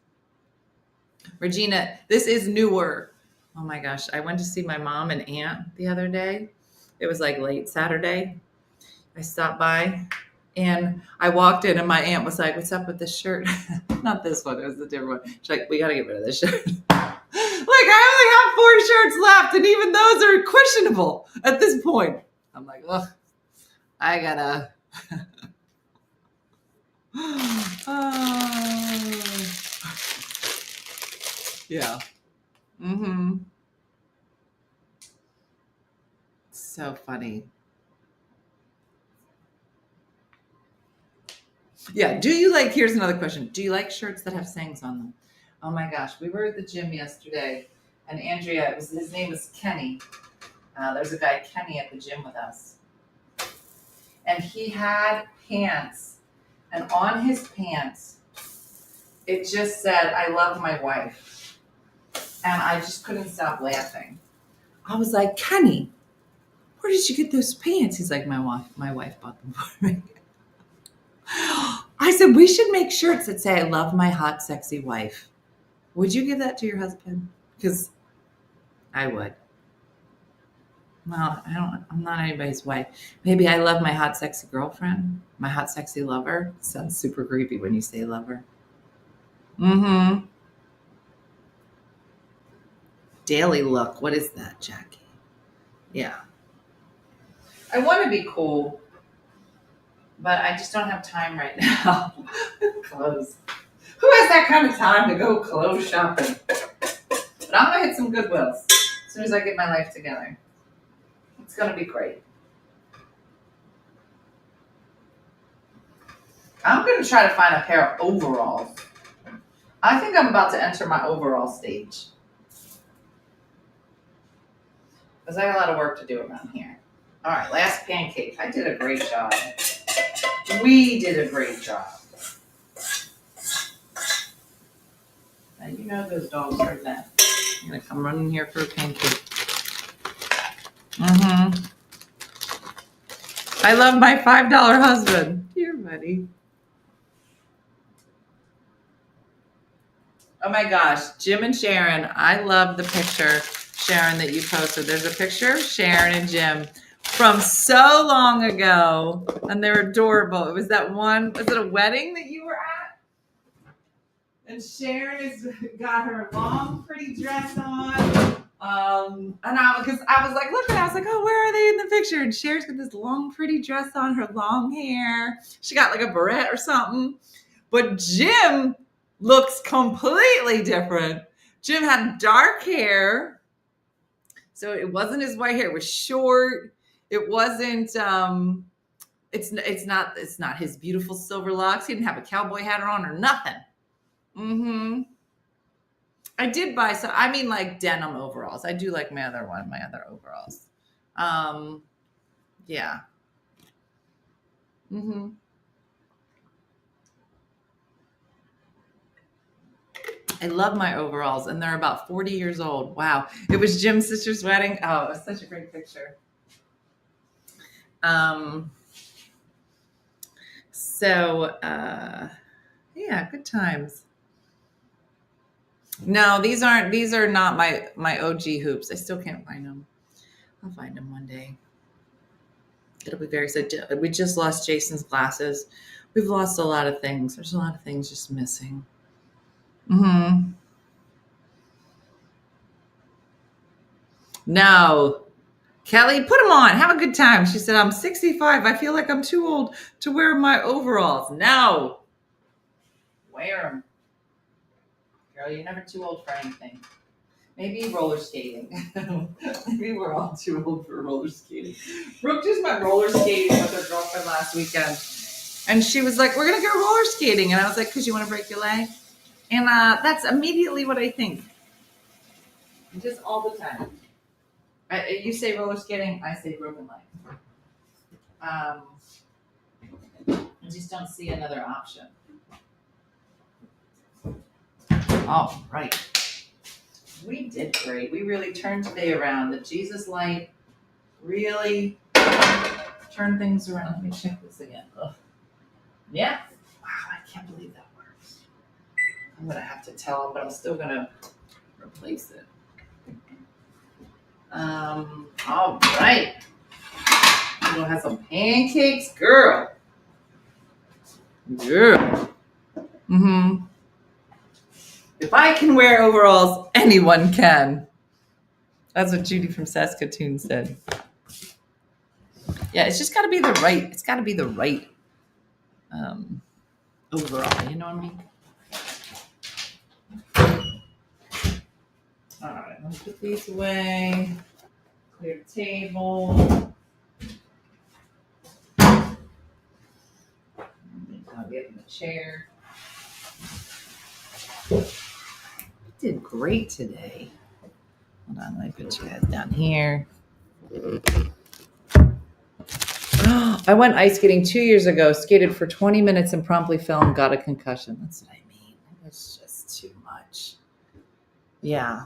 Regina. This is newer. Oh my gosh. I went to see my mom and aunt the other day. It was like late Saturday. I stopped by and I walked in and my aunt was like, what's up with this shirt? Not this one. It was a different one. She's like, we got to get rid of this shirt. Like, I only have 4 shirts left, and even those are questionable at this point. I'm like, ugh, I gotta. Yeah. Mm-hmm. So funny. Yeah. Here's another question. Do you like shirts that have sayings on them? Oh my gosh. We were at the gym yesterday, and Andrea, his name was Kenny. There's a guy, Kenny, at the gym with us. And he had pants. And on his pants, it just said, I love my wife. And I just couldn't stop laughing. I was like, Kenny, where did you get those pants? He's like, my wife bought them for me. I said, we should make shirts that say, I love my hot, sexy wife. Would you give that to your husband? Because I would. Well, I'm not anybody's wife. Maybe I love my hot, sexy girlfriend, my hot, sexy lover. It sounds super creepy when you say lover. Mm-hmm. Daily look. What is that, Jackie? Yeah. I want to be cool, but I just don't have time right now. Clothes. Who has that kind of time to go clothes shopping? But I'm going to hit some Goodwills as soon as I get my life together. It's going to be great. I'm going to try to find a pair of overalls. I think I'm about to enter my overall stage. Because I got a lot of work to do around here. All right, last pancake. I did a great job. We did a great job. Now you know those dogs heard that. I'm going to come running here for a pancake. Mm-hmm. I love my $5 husband. Here, buddy. Oh my gosh, Jim and Sharon. I love the picture, Sharon, that you posted. There's a picture of Sharon and Jim from so long ago, and they're adorable. It was that one, was it a wedding that you were at? And Sharon has got her long, pretty dress on. And because I was like, look, and I was like, oh, where are they in the picture? And Sharon's got this long, pretty dress on, her long hair. She got like a barrette or something. But Jim looks completely different. Jim had dark hair. So it wasn't his white hair. It was short. It wasn't, it's not his beautiful silver locks. He didn't have a cowboy hat on or nothing. Mm-hmm. I did buy some, I mean like denim overalls. I do like my other overalls. Yeah. Mm-hmm. I love my overalls, and they're about 40 years old. Wow. It was Jim's sister's wedding. Oh, it was such a great picture. Yeah, good times. No, these are not my OG hoops. I still can't find them. I'll find them one day. It'll be very sad. We just lost Jason's glasses. We've lost a lot of things. There's a lot of things just missing. Mm-hmm. No. Kelly, put them on. Have a good time. She said, I'm 65. I feel like I'm too old to wear my overalls. No. Wear them. Girl, you're never too old for anything. Maybe roller skating. Maybe we're all too old for roller skating. Brooke just went roller skating with her girlfriend last weekend. And she was like, we're going to go roller skating. And I was like, because you want to break your leg? And that's immediately what I think. Just all the time. You say roller skating, I say broken leg. I just don't see another option. All right. We did great. We really turned today around. The Jesus light really turned things around. Let me check this again. Ugh. Yeah. Wow, I can't believe that works. I'm going to have to tell him, but I'm still going to replace it. All right. We're going to have some pancakes. Girl. Mm-hmm. If I can wear overalls, anyone can. That's what Judy from Saskatoon said. Yeah, it's just got to be the right. It's got to be the right overall. You know what I mean? All right, let's put these away. Clear the table. I'll get in the chair. You did great today. Hold on, let me put you guys down here. I went ice skating 2 years ago, skated for 20 minutes and promptly fell and got a concussion. That's what I mean. It's just too much. Yeah.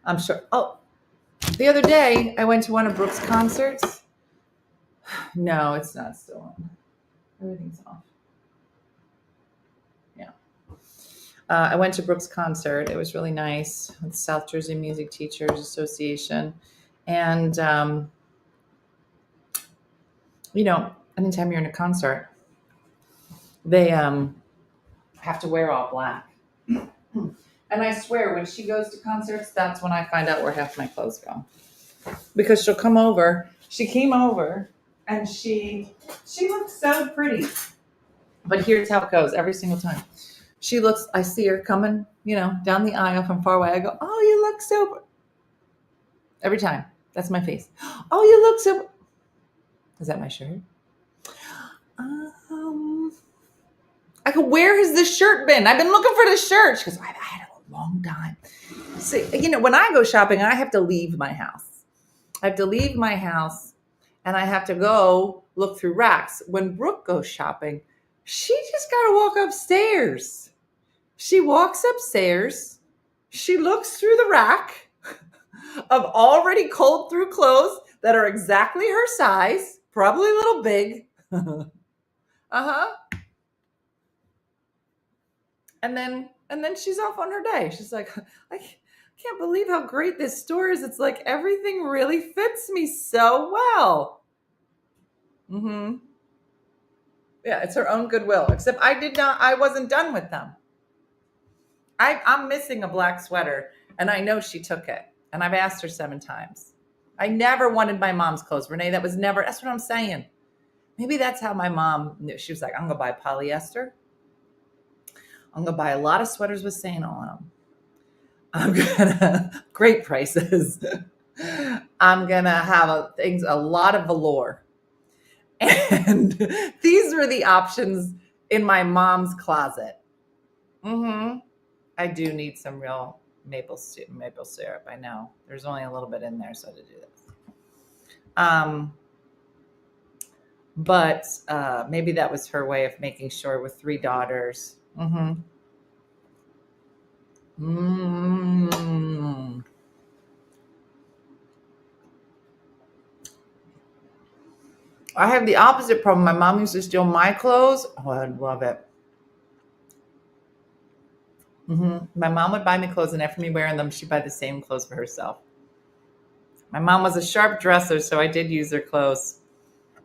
I'm sure. Oh, the other day I went to one of Brooke's concerts. No, it's not still on. Everything's off. Yeah. I went to Brooke's concert. It was really nice with the South Jersey Music Teachers Association. And, anytime you're in a concert, they have to wear all black. And I swear, when she goes to concerts, that's when I find out where half my clothes go. Because she came over, and she looks so pretty. But here's how it goes every single time. I see her coming, down the aisle from far away. I go, oh, you look so, every time. That's my face. Oh, you look so, is that my shirt? I go, where has this shirt been? I've been looking for this shirt. She goes, I've had it a long time. See, when I go shopping, I have to leave my house. And I have to go look through racks. When Brooke goes shopping, she just got to walk upstairs. She walks upstairs. She looks through the rack of already culled through clothes that are exactly her size, probably a little big. And then she's off on her day. She's like, I can't believe how great this store is. It's like everything really fits me so well. Yeah, it's her own goodwill. Except I wasn't done with them. I'm missing a black sweater, and I know she took it. And I've asked her 7 times. I never wanted my mom's clothes, Renee. That's what I'm saying. Maybe that's how my mom knew. She was like, I'm going to buy polyester. I'm going to buy a lot of sweaters with Saint on them. I'm going to, great prices. I'm going to have a lot of velour. And these were the options in my mom's closet. I do need some real maple syrup. I know there's only a little bit in there, so to do this. But maybe that was her way of making sure with 3 daughters. I have the opposite problem. My mom used to steal my clothes. Oh, I'd love it. My mom would buy me clothes, and after me wearing them, she'd buy the same clothes for herself. My mom was a sharp dresser, so I did use her clothes.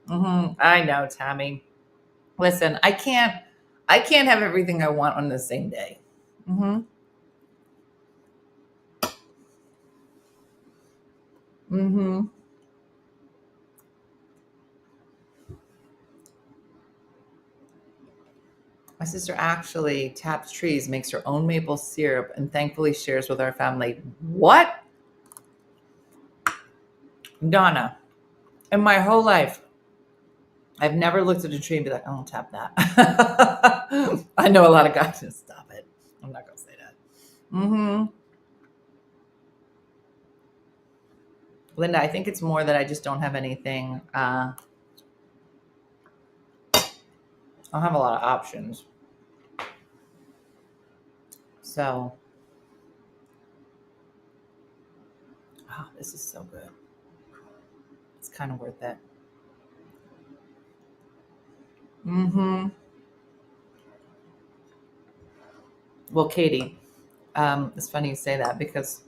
I know, Tammy. Listen, I can't have everything I want on the same day. My sister actually taps trees, makes her own maple syrup, and thankfully shares with our family. What? Donna, in my whole life, I've never looked at a tree and be like, I don't tap that. I know a lot of guys just stop it. I'm not going to say that. Linda, I think it's more that I just don't have anything. I don't have a lot of options. So, this is so good. It's kind of worth it. Well, Katie, it's funny you say that because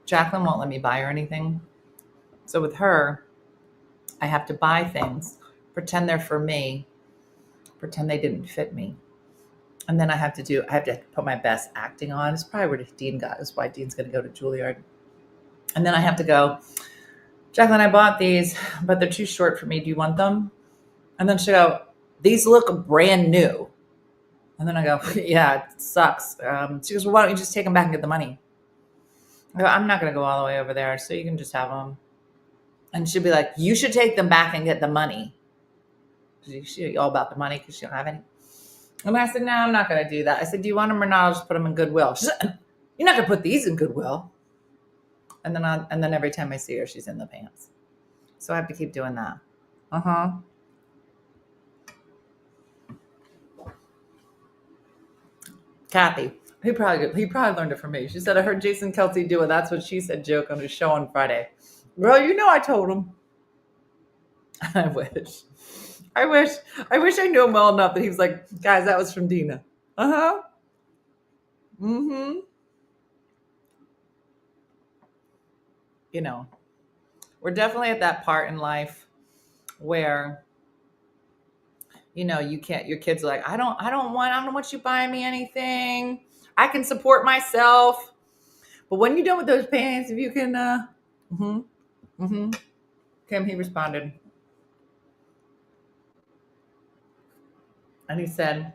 Jacqueline won't let me buy her anything. So with her, I have to buy things, pretend they're for me, pretend they didn't fit me. And then I have to put my best acting on. It's probably where Dean got. That's why Dean's going to go to Juilliard. And then I have to go, Jacqueline, I bought these, but they're too short for me. Do you want them? And then she'll go, these look brand new. And then I go, yeah, it sucks. She goes, well, why don't you just take them back and get the money? I go, I'm not going to go all the way over there, so you can just have them. And she'll be like, you should take them back and get the money. She's all about the money because she don't have any. And I said, no, I'm not going to do that. I said, do you want them or not? I'll just put them in Goodwill. She said, you're not going to put these in Goodwill. And then every time I see her, she's in the pants. So I have to keep doing that. Kathy. He probably learned it from me. She said, I heard Jason Kelsey do a "that's what she said" joke on his show on Friday. Well, I told him. I wish. I wish. I wish I knew him well enough that he was like, guys, that was from Dina. Uh-huh. Mm-hmm. We're definitely at that part in life where, you can't, your kids are like, I don't want you buying me anything. I can support myself. But when you're done with those pants, if you can, mm-hmm, mm-hmm. Kim, he responded. And he said,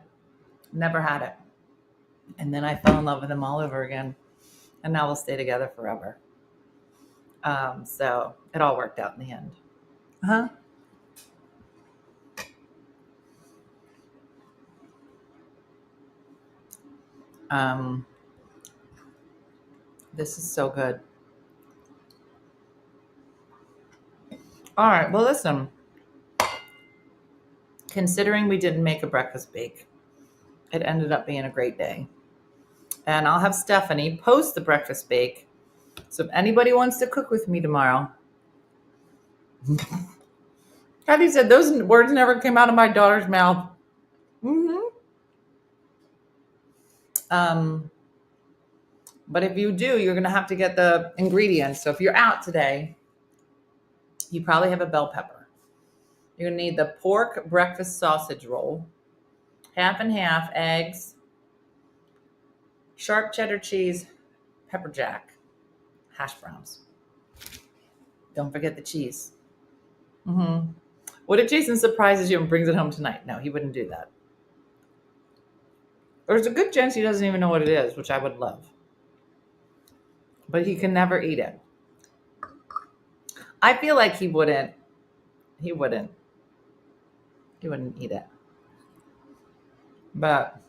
never had it. And then I fell in love with him all over again. And now we'll stay together forever. So it all worked out in the end. Huh? This is so good. All right. Well, listen. Considering we didn't make a breakfast bake, it ended up being a great day. And I'll have Stephanie post the breakfast bake. So if anybody wants to cook with me tomorrow, Kathy said those words never came out of my daughter's mouth. Mm-hmm. But if you do, you're going to have to get the ingredients. So if you're out today, you probably have a bell pepper. You're going to need the pork breakfast sausage roll, half and half eggs, sharp cheddar cheese, pepper jack, hash browns. Don't forget the cheese. Mm-hmm. What if Jason surprises you and brings it home tonight? No, he wouldn't do that. There's a good chance he doesn't even know what it is, which I would love. But he can never eat it. I feel like he wouldn't eat it. But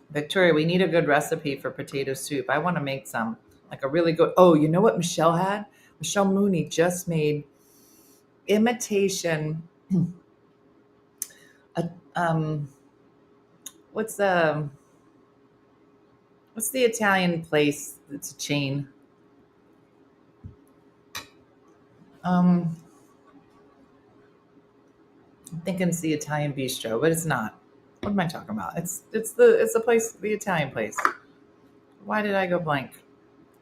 Victoria, we need a good recipe for potato soup. I want to make some, like a really good. Oh, you know what Michelle had? Michelle Mooney just made imitation. What's the Italian place that's a chain? I'm thinking it's the Italian bistro, but it's not. What am I talking about? It's the place, the Italian place. Why did I go blank?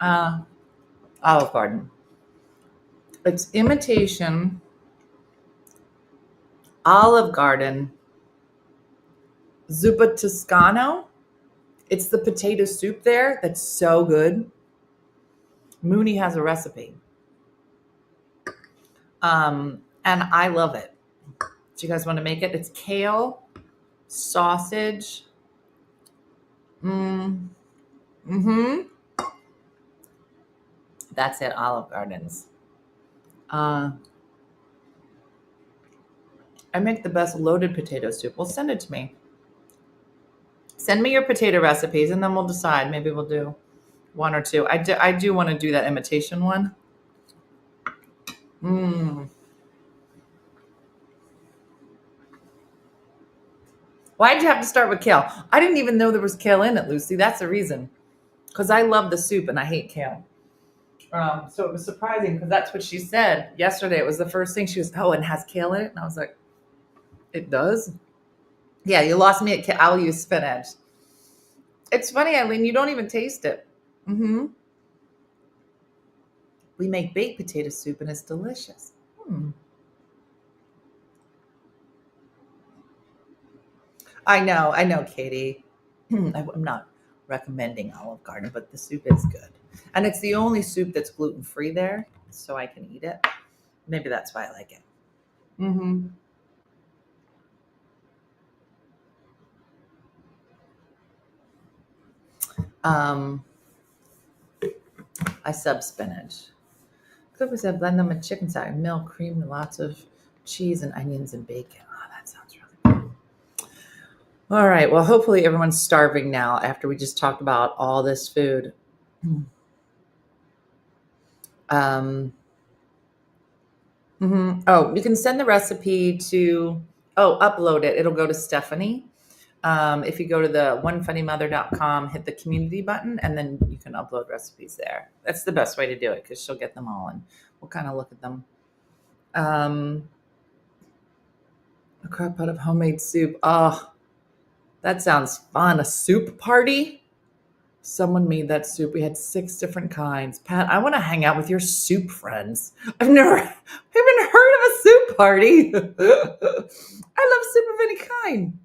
Olive Garden. It's imitation Olive Garden zuppa toscano. It's the potato soup there that's so good. Mooney has a recipe. And I love it. Do you guys want to make it? It's kale, sausage. Mm-hmm. That's it, Olive Gardens. I make the best loaded potato soup. Well, send it to me. Send me your potato recipes, and then we'll decide. Maybe we'll do one or two. I do want to do that imitation one. Why'd you have to start with kale? I didn't even know there was kale in it, Lucy. That's the reason. Because I love the soup and I hate kale. So it was surprising because that's what she said yesterday. It was the first thing she was, oh, and it has kale in it? And I was like, it does? Yeah, you lost me at kale. I'll use spinach. It's funny, Eileen, you don't even taste it. Mm-hmm. We make baked potato soup and it's delicious. I know, Katie. I'm not recommending Olive Garden, but the soup is good. And it's the only soup that's gluten-free there, so I can eat it. Maybe that's why I like it. Mm-hmm. I sub spinach. Cook said blend them with chicken salad, milk, cream, lots of cheese and onions and bacon. Oh, that sounds really good. All right. Well, hopefully everyone's starving now after we just talked about all this food. Oh, you can send the recipe to upload it. It'll go to Stephanie. If you go to the OneFunnyMother.com, hit the community button, and then you can upload recipes there. That's the best way to do it because she'll get them all and we'll kind of look at them. A crock pot of homemade soup. Oh, that sounds fun. A soup party? Someone made that soup. We had 6 different kinds. Pat, I want to hang out with your soup friends. I've never even heard of a soup party. I love soup of any kind.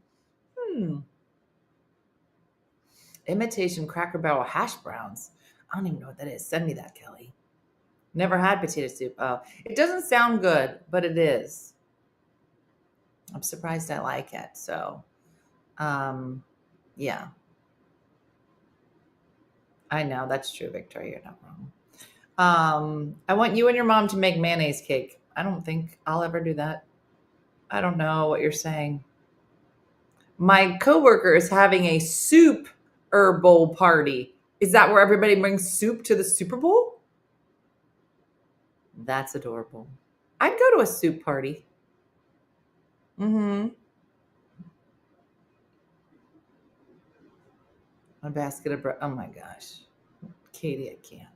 Imitation Cracker Barrel hash browns. I don't even know what that is. Send me that, Kelly. Never had potato soup. Oh, it doesn't sound good, but it is. I'm surprised I like it. So, yeah. I know that's true, Victoria. You're not wrong. I want you and your mom to make mayonnaise cake. I don't think I'll ever do that. I don't know what you're saying. My coworker is having a soup bowl party. Is that where everybody brings soup to the Super Bowl? That's adorable. I'd go to a soup party. A basket of bread. Oh my gosh. Katie, I can't.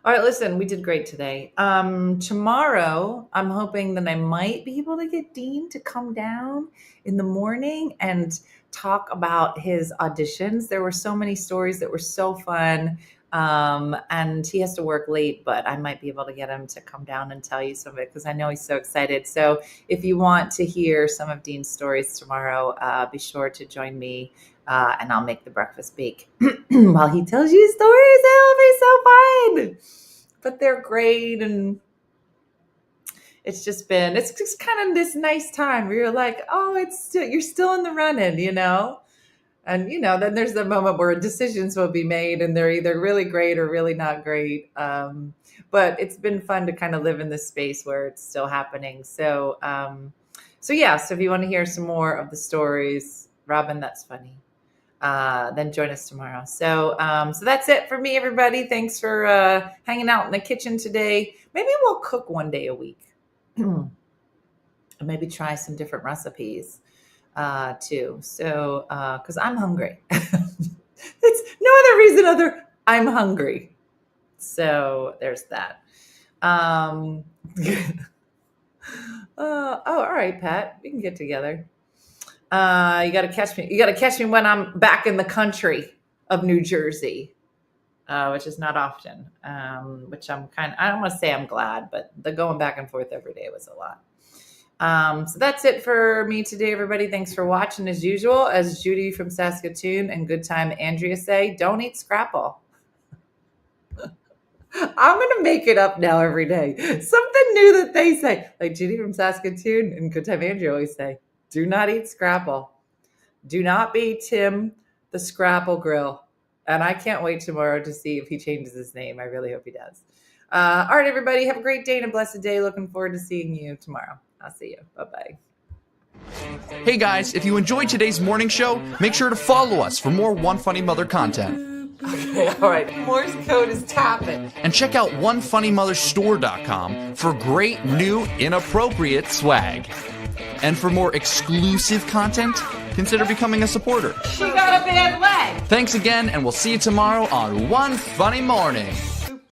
All right, listen, we did great today. Tomorrow, I'm hoping that I might be able to get Dean to come down in the morning and talk about his auditions. There were so many stories that were so fun. And he has to work late, but I might be able to get him to come down and tell you some of it because I know he's so excited. So if you want to hear some of Dean's stories tomorrow, be sure to join me. And I'll make the breakfast bake while he tells you stories. It'll be so fun. But they're great. And it's just kind of this nice time where you're like, oh, you're still in the running, you know? And, then there's the moment where decisions will be made and they're either really great or really not great. But it's been fun to kind of live in this space where it's still happening. So if you want to hear some more of the stories, Robin, that's funny. Then join us tomorrow. So that's it for me, everybody. Thanks for hanging out in the kitchen today. Maybe we'll cook one day a week. And maybe try some different recipes too. So, because I'm hungry. It's no other reason I'm hungry. So there's that. All right, Pat, we can get together. You got to catch me. You got to catch me when I'm back in the country of New Jersey, which is not often. Which I don't want to say I'm glad, but the going back and forth every day was a lot. So that's it for me today, everybody. Thanks for watching as usual. As Judy from Saskatoon and Good Time Andrea say, don't eat scrapple. I'm going to make it up now every day. Something new that they say. Like Judy from Saskatoon and Good Time Andrea always say, do not eat scrapple. Do not be Tim the Scrapple Grill. And I can't wait tomorrow to see if he changes his name. I really hope he does. All right, everybody. Have a great day and a blessed day. Looking forward to seeing you tomorrow. I'll see you. Bye-bye. Hey guys, if you enjoyed today's morning show, make sure to follow us for more One Funny Mother content. Okay, all right. Morse code is tapping. And check out OneFunnyMotherStore.com for great new inappropriate swag. And for more exclusive content, consider becoming a supporter. She got a bad leg. Thanks again, and we'll see you tomorrow on One Funny Morning.